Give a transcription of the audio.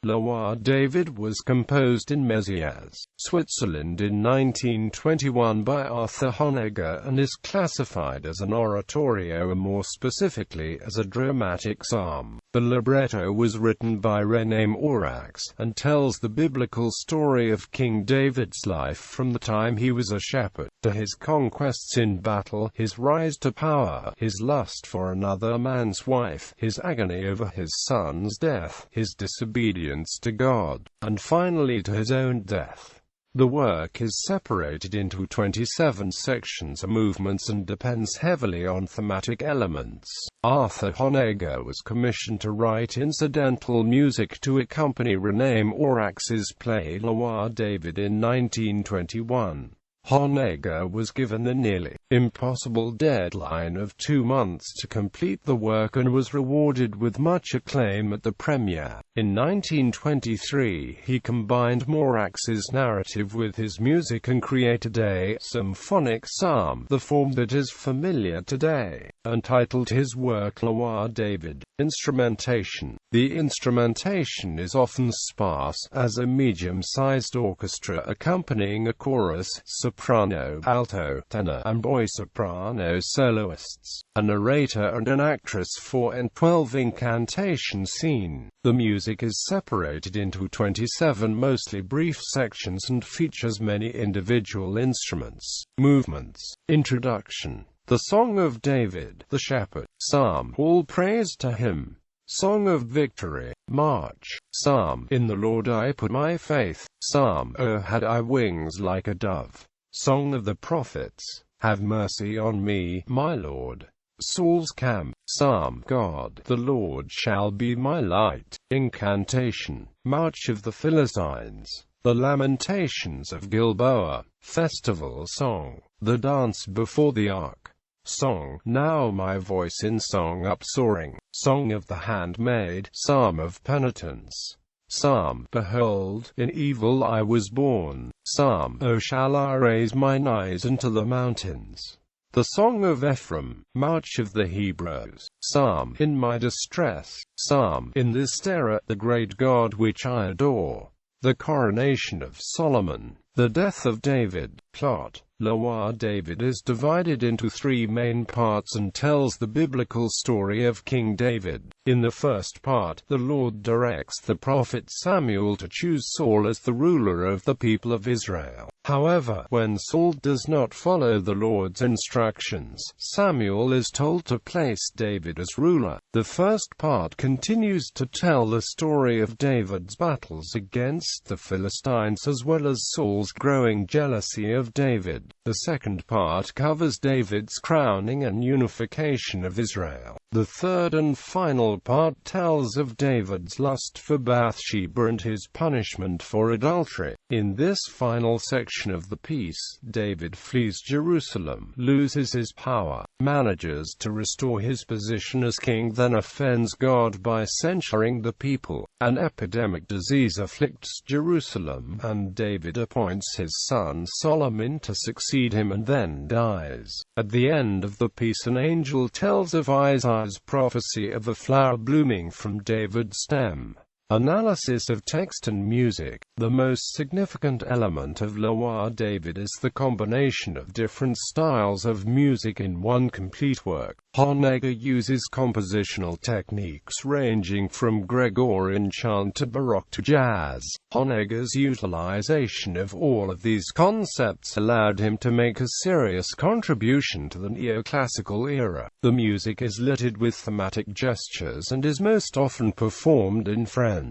Loire David was composed in Mézières, Switzerland in 1921 by Arthur Honegger and is classified as an oratorio or more specifically as a dramatic psalm. The libretto was written by René Morax and tells the biblical story of King David's life from the time he was a shepherd to his conquests in battle, his rise to power, his lust for another man's wife, his agony over his son's death, his disobedience to God, and finally to his own death. The work is separated into 27 sections or movements and depends heavily on thematic elements. Arthur Honegger was commissioned to write incidental music to accompany René Morax's play Loire David in 1921. Honegger was given the nearly impossible deadline of 2 months to complete the work and was rewarded with much acclaim at the premiere. In 1923, he combined Morax's narrative with his music and created a symphonic psalm, the form that is familiar today, and titled his work Loire David. Instrumentation. The instrumentation is often sparse, as a medium-sized orchestra accompanying a chorus, soprano, alto, tenor, and boy-soprano soloists, a narrator and an actress for and 12 incantation scene. The music is separated into 27 mostly brief sections and features many individual instruments. Movements. Introduction. The Song of David, the Shepherd. Psalm. All praise to him. Song of Victory. March. Psalm. In the Lord I put my faith. Psalm. Oh, had I wings like a dove. Song of the Prophets. Have mercy on me, my Lord. Saul's camp. Psalm. God, the Lord shall be my light. Incantation. March of the Philistines. The Lamentations of Gilboa. Festival song. The dance before the ark. Song. Now my voice in song upsoaring. Song of the handmaid. Psalm of penitence. Psalm. Behold, in evil I was born. Psalm. Oh, shall I raise mine eyes unto the mountains? The Song of Ephraim. March of the Hebrews. Psalm. In my distress. Psalm. In this terror, the great God which I adore. The coronation of Solomon. The death of David. Plot. Loire David is divided into 3 main parts and tells the biblical story of King David. In the first part, the Lord directs the prophet Samuel to choose Saul as the ruler of the people of Israel. However, when Saul does not follow the Lord's instructions, Samuel is told to place David as ruler. The first part continues to tell the story of David's battles against the Philistines as well as Saul's growing jealousy of David. The second part covers David's crowning and unification of Israel. The third and final part tells of David's lust for Bathsheba and his punishment for adultery. In this final section of the piece, David flees Jerusalem, loses his power, manages to restore his position as king, then offends God by censuring the people. An epidemic disease afflicts Jerusalem, and David appoints his son Solomon to succeed him and then dies. At the end of the piece, an angel tells of Isaiah's prophecy of a flower blooming from David's stem. Analysis of text and music. The most significant element of Loire David is the combination of different styles of music in one complete work. Honegger uses compositional techniques ranging from Gregorian chant to Baroque to jazz. Honegger's utilization of all of these concepts allowed him to make a serious contribution to the neoclassical era. The music is littered with thematic gestures and is most often performed in French.